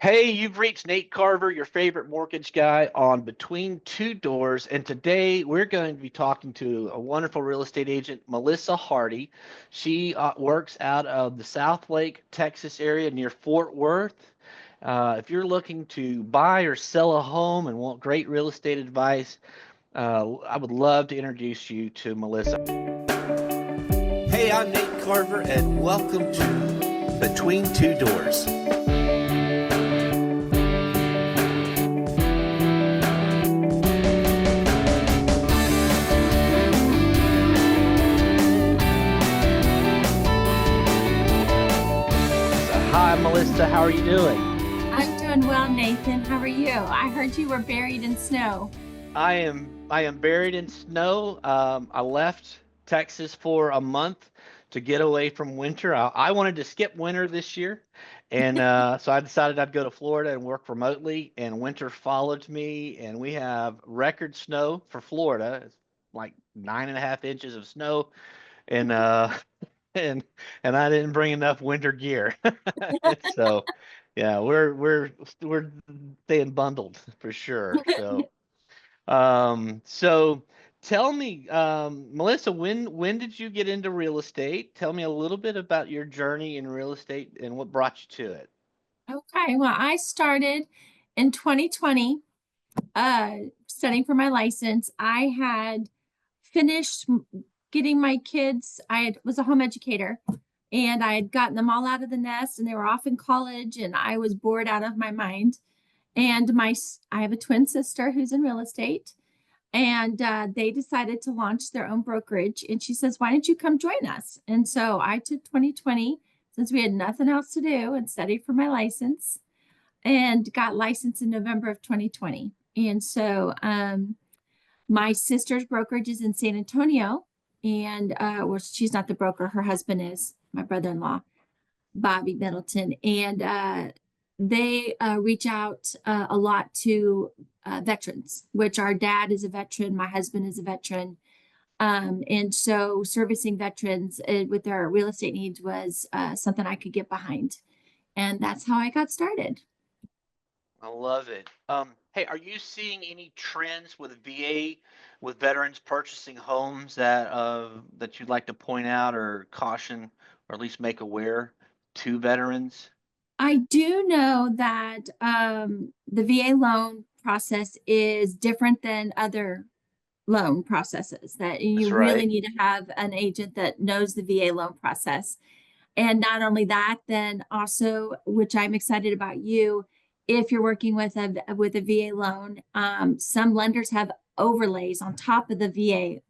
Hey, you've reached Nate Carver, your favorite mortgage guy on Between Two Doors. And today we're going to be talking to a wonderful real estate agent, Melissa Hardy. She works out of the Southlake, Texas area near Fort Worth. If you're looking to buy or sell a home and want great real estate advice, I would love to introduce you to Melissa. Hey, I'm Nate Carver, and welcome to Between Two Doors. Hi, Melissa. How are you doing? I'm doing well, Nathan. How are you? I heard you were buried in snow. I am buried in snow. I left Texas for a month to get away from winter. I wanted to skip winter this year, and so I decided I'd go to Florida and work remotely. And winter followed me, and we have record snow for Florida. It's like 9.5 inches of snow, and and I didn't bring enough winter gear. So yeah, we're staying bundled for sure. So tell me, Melissa, when did you get into real estate? Tell me a little bit about your journey in real estate and what brought you to it. Okay, well, I started in 2020 studying for my license. I had finished getting my kids. Was a home educator and I had gotten them all out of the nest and they were off in college and I was bored out of my mind. And I have a twin sister who's in real estate and they decided to launch their own brokerage. And she says, "Why don't you come join us?" And so I took 2020 since we had nothing else to do and studied for my license and got licensed in November of 2020. And so my sister's brokerage is in San Antonio. And well, she's not the broker, her husband is, my brother in law, Bobby Middleton. And they reach out a lot to veterans, which our dad is a veteran, my husband is a veteran. And so servicing veterans with their real estate needs was something I could get behind. And that's how I got started. I love it. Hey, are you seeing any trends with VA, with veterans purchasing homes that you'd like to point out or caution or at least make aware to veterans? I do know that the VA loan process is different than other loan processes, that That's you really right. need to have an agent that knows the VA loan process. And not only that, then also, which I'm excited about you, if you're working with a VA loan, some lenders have overlays on top of the VA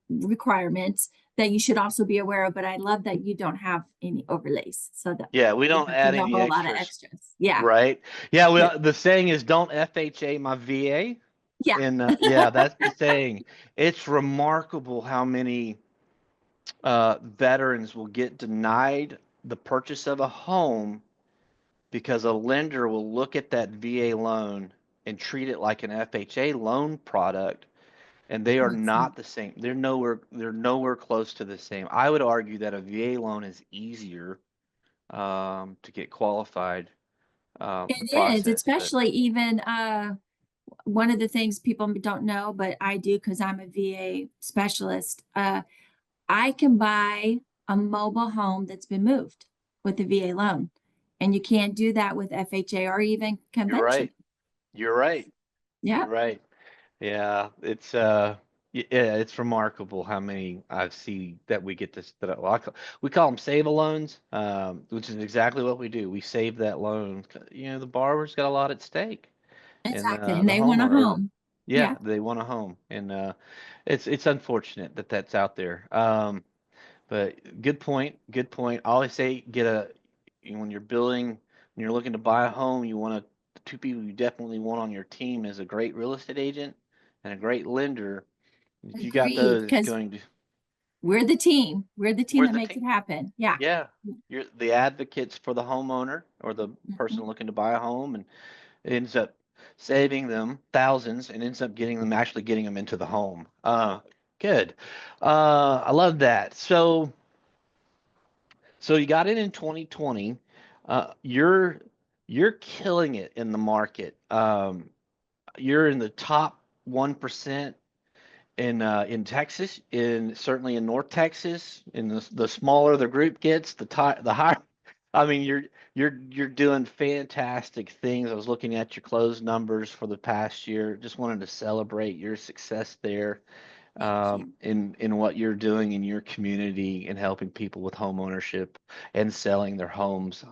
requirements that you should also be aware of. But I love that you don't have any overlays, so that Yeah, we you don't don't have to add know a any whole lot of extras. extras. Yeah, Right. Yeah, yeah, the saying is don't FHA my VA. yeah. And yeah, that's the saying. It's remarkable how many veterans will get denied the purchase of a home because a lender will look at that VA loan and treat it like an FHA loan product, and they are That's not the same. They're nowhere close to the same. I would argue that a VA loan is easier to get qualified, the It is, process, but especially even one of the things people don't know, but I do because I'm a VA specialist. I can buy a mobile home that's been moved with a VA loan, and you can't do that with FHA or even you're conventional. right. You're right. Yeah, You're right. Yeah, yeah, it's remarkable how many I've seen that we get this that we call them save loans, which is exactly what we do. We save that loan. The borrower's got a lot at stake, and exactly. And the they want a homeowner, home. yeah, Yeah. they want a home, and it's unfortunate that that's out there. But good point. Good point. I always say when you're building, when you're looking to buy a home, the two people you definitely want on your team is a great real estate agent and a great lender. If you got Agreed. those, it's Because going to, we're the team. We're the team we're that the makes team. it happen. Yeah. Yeah. You're the advocates for the homeowner or the person Mhm. looking to buy a home, and it ends up saving them thousands and ends up getting them into the home. Good. I love that. So you got in 2020. You're you're killing it in the market. You're in the top 1% in Texas, in certainly in North Texas. And the smaller the group gets, the higher. I mean, you're doing fantastic things. I was looking at your closed numbers for the past year. Just wanted to celebrate your success there, Thank you. in what you're doing in your community and helping people with home ownership and selling their homes.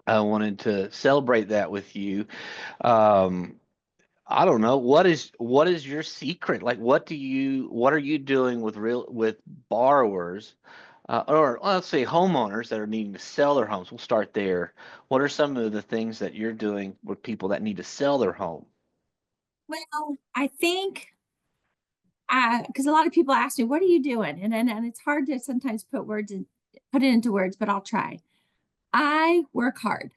I wanted to celebrate that with you. Um, I don't know. What is your secret? Like, what are you doing with borrowers, or let's say homeowners that are needing to sell their homes? We'll start there. What are some of the things that you're doing with people that need to sell their home? Well, I think because a lot of people ask me, "What are you doing?" And it's hard to sometimes put it into words, but I'll try. I work hard.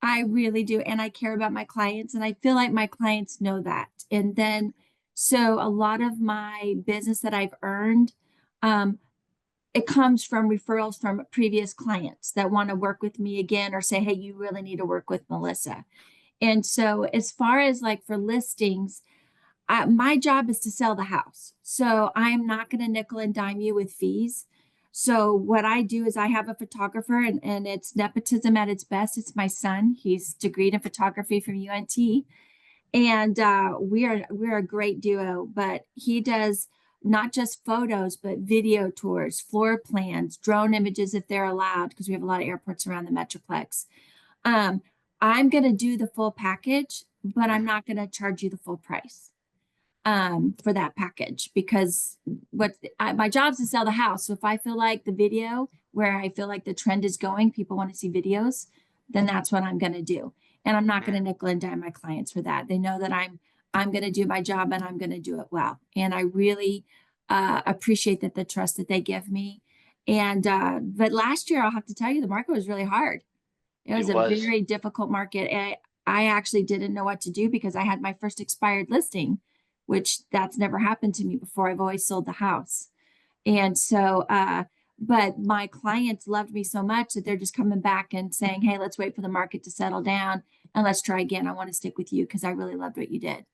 I really do. And I care about my clients. And I feel like my clients know that. And then, so a lot of my business that I've earned, um, it comes from referrals from previous clients that want to work with me again or say, hey, you really need to work with Melissa. And so, as far as like for listings, my job is to sell the house. So I'm not going to nickel and dime you with fees. So what I do is I have a photographer and it's nepotism at its best. It's my son. He's degreed in photography from UNT. And we're a great duo, but he does not just photos, but video tours, floor plans, drone images if they're allowed, because we have a lot of airports around the Metroplex. Um, I'm going to do the full package, but I'm not going to charge you the full price for that package because my job is to sell the house. So if I feel like the video where I feel like the trend is going, people want to see videos, then that's what I'm going to do. And I'm not going to nickel and dime my clients for that. They know that I'm going to do my job and I'm going to do it well. And I really appreciate that the trust that they give me. And but last year, I'll have to tell you, the market was really hard. It It was a was. very difficult market. I actually didn't know what to do because I had my first expired listing, which that's never happened to me before. I've always sold the house. And so, but my clients loved me so much that they're just coming back and saying, hey, let's wait for the market to settle down and let's try again. I want to stick with you because I really loved what you did.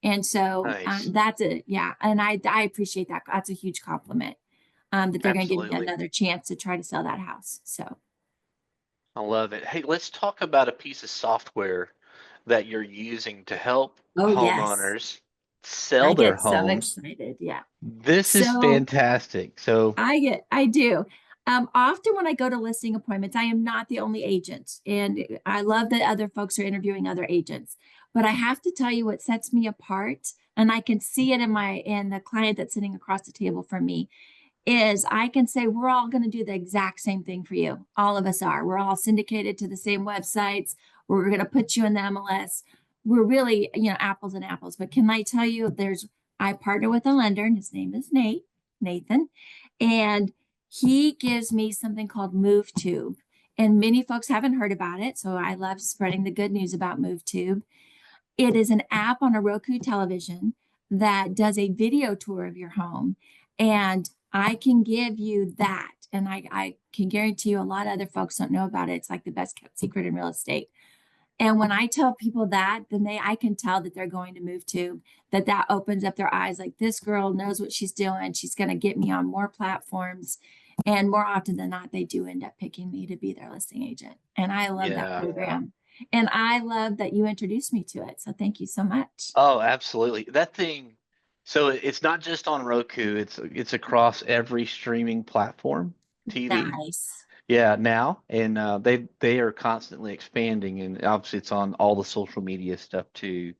And so Nice. that's it. Yeah. And I appreciate that. That's a huge compliment that they're going to give me Absolutely. another chance to try to sell that house. So, I love it. Hey, let's talk about a piece of software that you're using to help oh, yes. homeowners sell I their get so homes. excited. Yeah. This is So fantastic. So, I do. Often when I go to listing appointments, I am not the only agent. And I love that other folks are interviewing other agents. But I have to tell you what sets me apart, and I can see it in the client that's sitting across the table from me, is I can say we're all going to do the exact same thing for you. All of us are. We're all syndicated to the same websites. We're going to put you in the MLS. We're really, apples and apples. But can I tell you, I partner with a lender, and his name is Nathan, and he gives me something called MoveTube. And many folks haven't heard about it. So I love spreading the good news about MoveTube. It is an app on a Roku television that does a video tour of your home. And I can give you that. And I can guarantee you a lot of other folks don't know about it. It's like the best kept secret in real estate. And when I tell people that, then I can tell that they're going to move to, that opens up their eyes. Like this girl knows what she's doing. She's going to get me on more platforms. And more often than not, they do end up picking me to be their listing agent. And I love that yeah. program. And I love that you introduced me to it. So thank you so much. Oh, absolutely. That thing. So it's not just on Roku. It's across every streaming platform, TV. Nice. Yeah, now, and they are constantly expanding, and obviously it's on all the social media stuff too.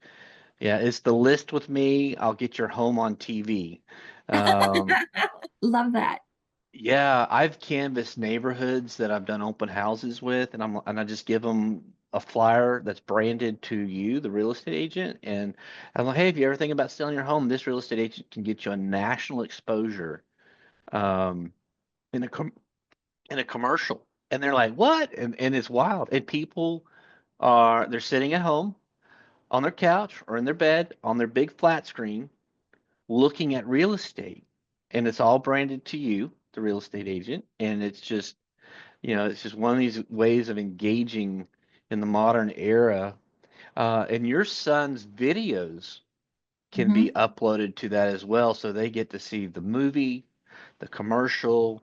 Yeah, it's the list with me. I'll get your home on TV. Um, Love that. yeah, I've canvassed neighborhoods that I've done open houses with, and I just give them a flyer that's branded to you, the real estate agent, and I'm like, hey, if you ever think about selling your home, this real estate agent can get you a national exposure, um, in a in a commercial. And they're like, what? And it's wild. And people they're sitting at home on their couch or in their bed on their big flat screen looking at real estate. And it's all branded to you, the real estate agent. And it's just It's just one of these ways of engaging in the modern era. And your son's videos can be Mhm. uploaded to that as well, so they get to see the movie, the commercial,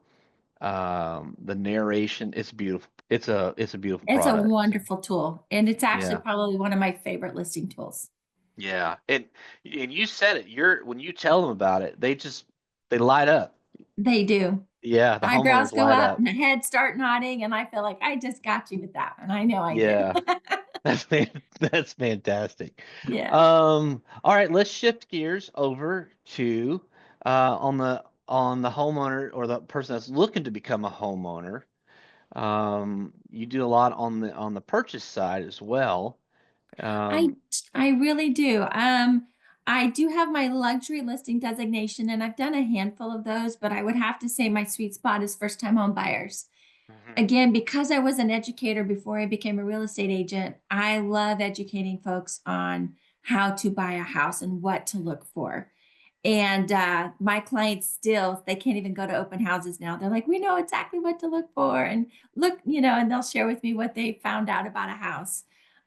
the narration. It's beautiful. It's a beautiful It's a product. wonderful tool, and it's actually Yeah. probably one of my favorite listing tools. Yeah. And you said it. When you tell them about it, they light up. They do. Yeah, the Eyebrows homeowners go light up up. and the head start nodding, and I feel like I just got you with that one. I know I did. Yeah. That's fantastic. Yeah. All right, let's shift gears over to on the homeowner or the person that's looking to become a homeowner. You do a lot on the purchase side as well. I Um, I really do. I do have my luxury listing designation, and I've done a handful of those, but I would have to say my sweet spot is first time home buyers. mhm, Again, because I was an educator before I became a real estate agent, I love educating folks on how to buy a house and what to look for. And my clients still, they can't even go to open houses now. They're like, we know exactly what to look for. And look, and they'll share with me what they found out about a house.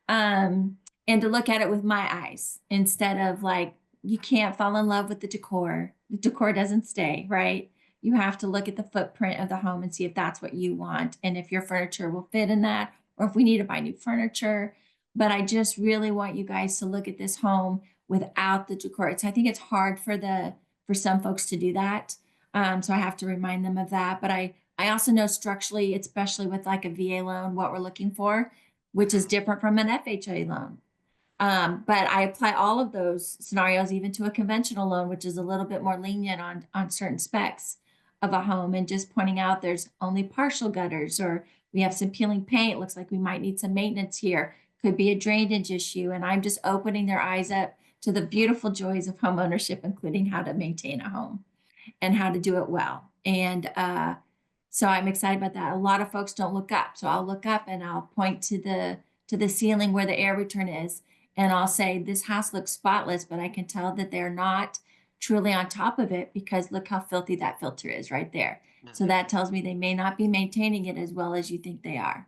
Um, and to look at it with my eyes instead of like, you can't fall in love with the decor. The decor doesn't stay, right? You have to look at the footprint of the home and see if that's what you want and if your furniture will fit in that or if we need to buy new furniture. But I just really want you guys to look at this home without the decor. I think it's hard for some folks to do that. So I have to remind them of that. But I also know structurally, especially with like a VA loan, what we're looking for, which is mhm, different from an FHA loan. But I apply all of those scenarios even to a conventional loan, which is a little bit more lenient on certain specs of a home and just pointing out there's only partial gutters or we have some peeling paint. Looks like we might need some maintenance here. Could be a drainage issue. And I'm just opening their eyes up to the beautiful joys of home ownership, including how to maintain a home and how to do it well. And so I'm excited about that. A lot of folks don't look up. So I'll look up and I'll point to the ceiling where the air return is. And I'll say, this house looks spotless, but I can tell that they're not truly on top of it because look how filthy that filter is right there. So mhm, that tells me they may not be maintaining it as well as you think they are.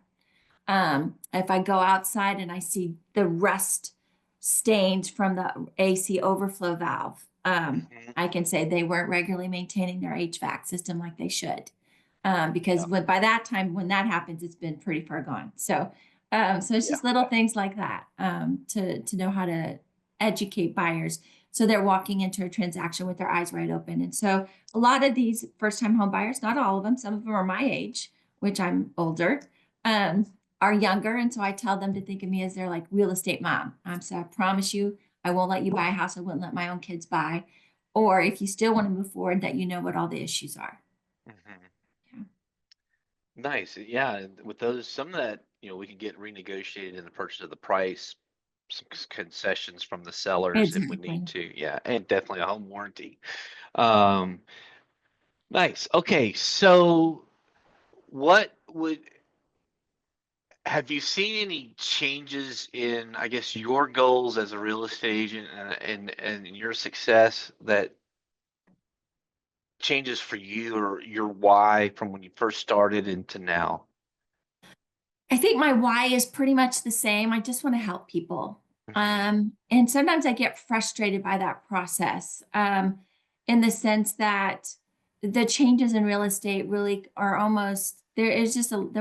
If I go outside and I see the rust stains from the AC overflow valve, mhm. I can say they weren't regularly maintaining their HVAC system like they should. Yeah, Because by that time, when that happens, it's been pretty far gone. So it's yeah. just little things like that to know how to educate buyers so they're walking into a transaction with their eyes wide open. And so a lot of these first time home buyers, not all of them, some of them are my age, which I'm older. Um, are younger. And so I tell them to think of me as their like real estate mom. So I promise you, I won't let you buy a house I wouldn't let my own kids buy. Or if you still want to move forward, that you know what all the issues are. Mhm. Yeah. Nice. Yeah, and with those, some of that, we can get renegotiated in the purchase of the price, some concessions from the sellers if we need Exactly. to. Yeah, and definitely a home warranty. Um, nice. Okay, so what would have you seen any changes in, I guess, your goals as a real estate agent and your success that changes for you or your why from when you first started into now? I think my why is pretty much the same. I just want to help people. Hmm. And sometimes I get frustrated by that process in the sense that the changes in real estate really are almost there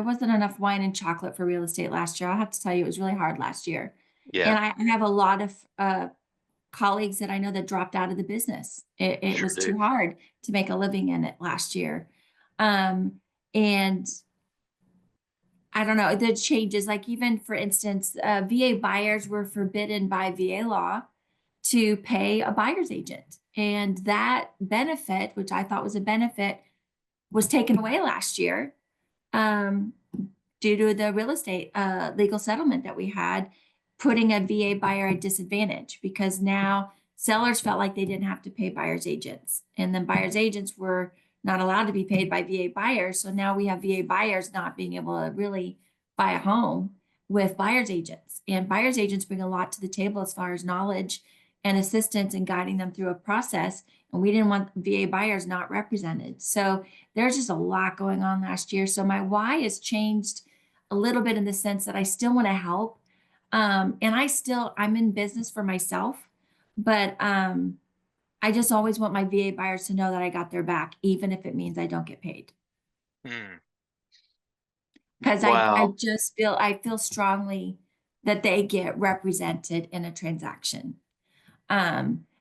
wasn't enough wine and chocolate for real estate last year. I'll have to tell you, it was really hard last year. Yeah, And I have a lot of colleagues that I know that dropped out of the business. It sure was do. too hard to make a living in it last year. Um, and I don't know, the changes, like even for instance, VA buyers were forbidden by VA law to pay a buyer's agent. And that benefit, which I thought was a benefit, was taken away last year um, due to the real estate legal settlement that we had, putting a VA buyer at disadvantage because now sellers felt like they didn't have to pay buyer's agents. And then buyer's agents were not allowed to be paid by VA buyers. So now we have VA buyers not being able to really buy a home with buyer's agents. And buyer's agents bring a lot to the table as far as knowledge and assistance in guiding them through a process. and we didn't want VA buyers not represented. So there's just a lot going on last year. So my why has changed a little bit in the sense that I still want to help. And I'm in business for myself, but I just always want my VA buyers to know that I got their back, even if it means I don't get paid. Hmm. Because I Wow. just I feel strongly that they get represented in a transaction.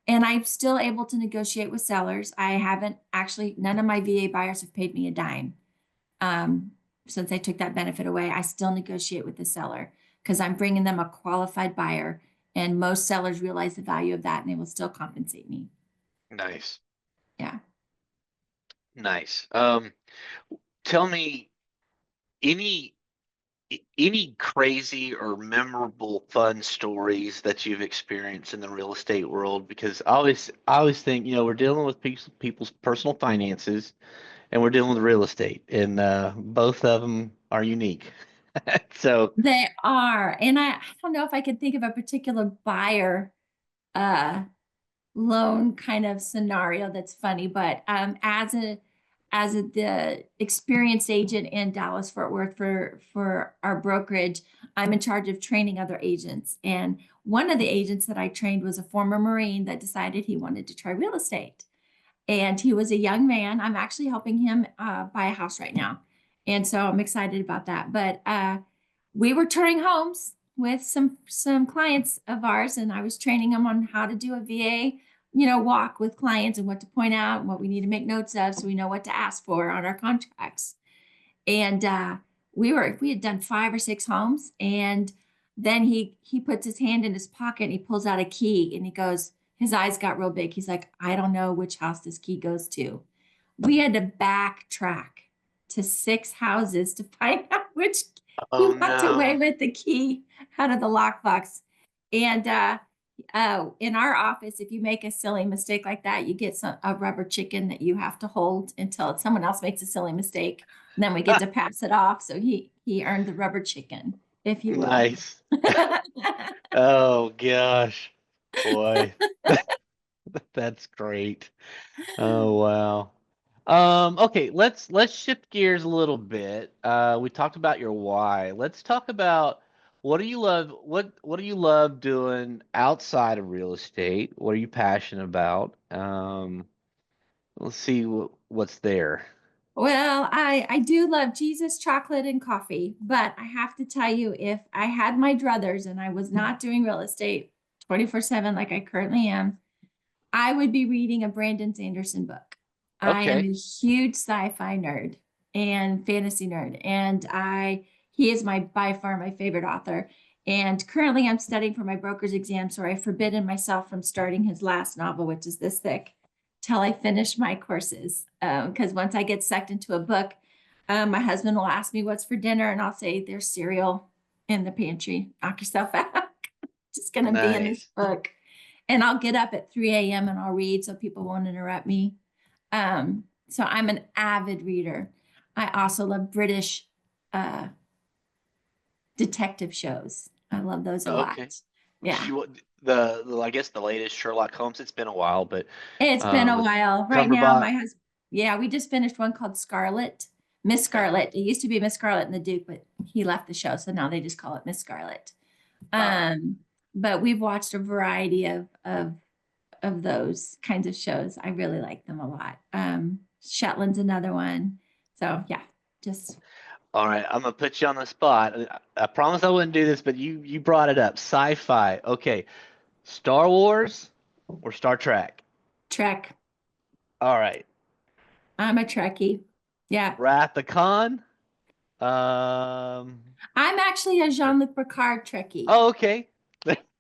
And I'm still able to negotiate with sellers. I haven't actually, none of my VA buyers have paid me a dime. Um, since I took that benefit away, I still negotiate with the seller because I'm bringing them a qualified buyer. And most sellers realize the value of that and they will still compensate me. Nice. Yeah. Nice. Tell me any any crazy or memorable fun stories that you've experienced in the real estate world, because I always think, we're dealing with people's personal finances, and we're dealing with real estate, and both of them are unique. So, They are. And I don't know if I can think of a particular buyer uh loan kind of scenario that's funny, but the experienced agent in Dallas Fort Worth for our brokerage, I'm in charge of training other agents. And one of the agents that I trained was a former Marine that decided he wanted to try real estate. And he was a young man. I'm actually helping him buy a house right now. And so I'm excited about that. But we were touring homes with some clients of ours, and I was training them on how to do a VA, walk with clients and what to point out and what we need to make notes of so we know what to ask for on our contracts. And we had done 5 or 6 homes, and then he puts his hand in his pocket and he pulls out a key and he goes, his eyes got real big. He's like, I don't know which house this key goes to. We had to backtrack to 6 houses to find out which he oh walked away no. with the key out of the lockbox. And in our office, if you make a silly mistake like that, you get a rubber chicken that you have to hold until someone else makes a silly mistake. And then we get to pass it off. So he earned the rubber chicken, if you will. Nice. Oh gosh. Boy, that's great. Oh wow. Okay, let's shift gears a little bit. We talked about your why. Let's talk about what do you love doing outside of real estate? What are you passionate about? Let's see what's there. Well, I do love Jesus, chocolate, and coffee, but I have to tell you, if I had my druthers and I was not doing real estate 24/7 like I currently am, I would be reading a Brandon Sanderson book. I am Okay. a huge sci-fi nerd and fantasy nerd, and he is my by far my favorite author. And currently I'm studying for my broker's exam, so I've forbidden myself from starting his last novel, which is this thick, till I finish my courses. Because once I get sucked into a book, my husband will ask me what's for dinner, and I'll say there's cereal in the pantry. Knock yourself out. Just gonna be in this Nice. book. And I'll get up at 3 a.m. and I'll read so people won't interrupt me. So I'm an avid reader. I also love British uh, detective shows. I love those a Okay. lot. Yeah. I guess the latest Sherlock Holmes, it's been a while, but It's been a with while. Right now, Cumberbatch. my husband, yeah, we just finished one called Scarlet, Miss Yeah. Scarlet. It used to be Miss Scarlet and the Duke, but he left the show. So now they just call it Miss Scarlet. Ah, Um, but we've watched a variety of those kinds of shows. I really like them a lot. Shetland's another one. So yeah, just all right. I'm gonna put you on the spot. I promise I wouldn't do this, but you brought it up. Sci-fi. Okay. Star Wars or Star Trek? Trek. All right. I'm a Trekkie. Yeah. Wrath of Khan. Um. I'm actually a Jean-Luc Picard Trekkie. Oh, okay.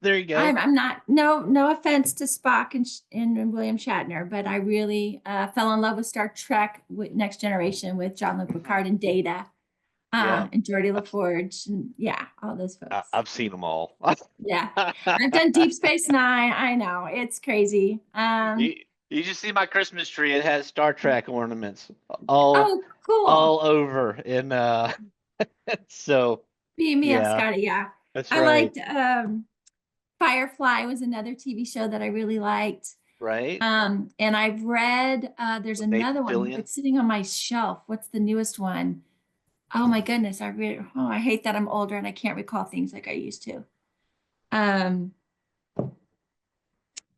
There you go. I'm not, no offense to Spock and William Shatner, but I really fell in love with Star Trek with Next Generation with Jean-Luc Picard and Data, Yeah. and Geordie I've LaForge, and yeah, all those folks. I've seen them all. Yeah. I've done Deep Space Nine. I know it's crazy. You you just see my Christmas tree. It has Star Trek ornaments all Oh, cool. all over, and so Beam me up, yeah, Scotty. Yeah. that's I right. liked Firefly was another TV show that I really liked. Right. And I've read, there's With Nathan another one. Fillion. It's sitting on my shelf. What's the newest one? Oh my goodness. I hate that I'm older and I can't recall things like I used to. Um,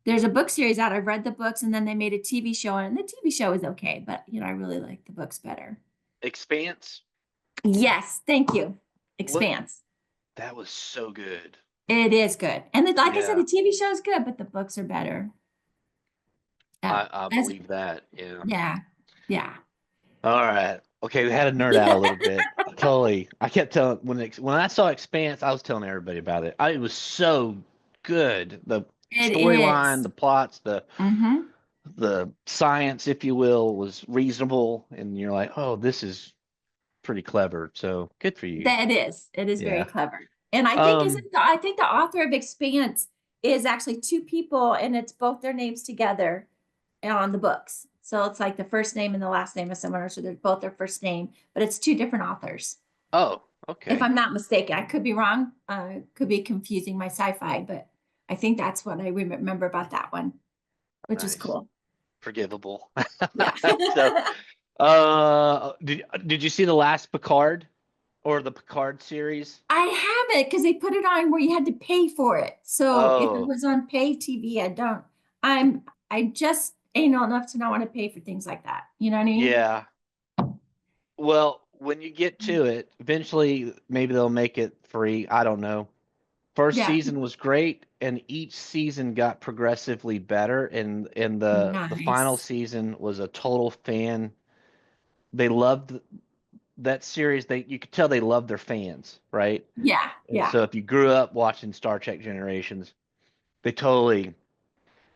there's a book series out. I've read the books and then they made a TV show and the TV show is okay, but I really like the books better. Expanse. Yes, thank you. What? Expanse. That was so good. It is good. And like I said, Yeah, the TV show is good, but the books are better. I As believe that. Yeah. yeah, yeah. All right. Okay, we had to nerd out a little bit. Totally. I kept telling when I saw Expanse, I was telling everybody about it. It was so good. The It storyline, is. the plots, Mm-hmm. the science, if you will, was reasonable, and you're like, oh, this is pretty clever. So good for you. That it is. It is very Yeah. clever. And Um. I think the author of Expanse is actually two people and it's both their names together on the books. So it's like the first name and the last name of someone, so they're both their first name, but it's two different authors. Oh. If Okay. I'm not mistaken, I could be wrong. Could be confusing my sci-fi, but I think that's what I remember about that one, which is Nice. cool. Forgivable. Yeah. So, did you see the last Picard or the Picard series? I haven't because they put it on where you had to pay for it. So if it Oh, was on pay TV, I don't. I just ain't old enough to not want to pay for things like that. You know what I mean? yeah. Well, when you get to it, eventually maybe they'll make it free. I don't know. First Yeah. season was great, and each season got progressively better. And the final Nice. season was a total fan. They loved that series. You could tell they loved their fans, right? Yeah. And Yeah. so if you grew up watching Star Trek Generations, they totally.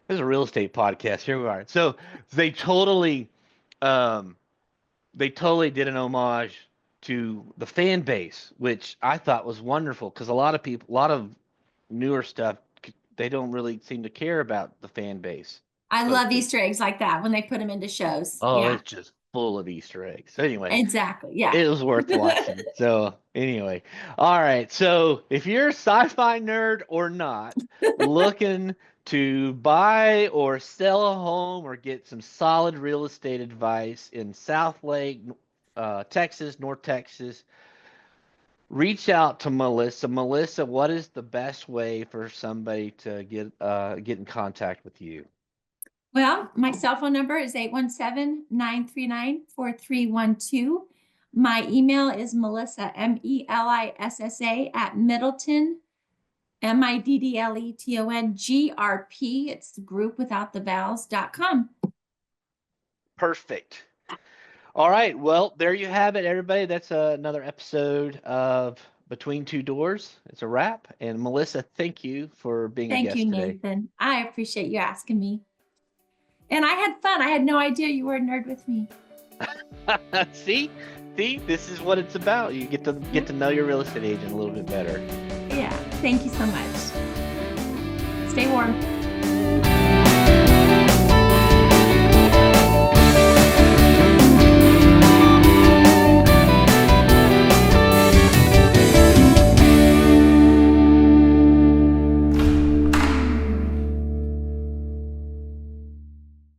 This is a real estate podcast. Here we are. So they totally, um, they totally did an homage to the fan base, which I thought was wonderful because a lot of people, a lot of newer stuff, they don't really seem to care about the fan base. I But love Easter eggs like that when they put them into shows. oh, Yeah. it's just full of Easter eggs. So anyway, Exactly. Yeah. it was worth watching. So anyway, all right. So if you're a sci-fi nerd or not, looking to buy or sell a home or get some solid real estate advice in Southlake, Texas, North Texas, reach out to Melissa. Melissa, what is the best way for somebody to get in contact with you? Well, my cell phone number is 817-939-4312. My email is Melissa, Melissa at Middleton, MIDDLETONGRP. It's the group without the vowels.com. Perfect. All right. Well, there you have it, everybody. That's another episode of Between Two Doors. It's a wrap. And Melissa, thank you for being a Thank you, guest today. Nathan. I appreciate you asking me. And I had fun. I had no idea you were a nerd with me. See, this is what it's about. You get to know your real estate agent a little bit better. Yeah. Thank you so much. Stay warm.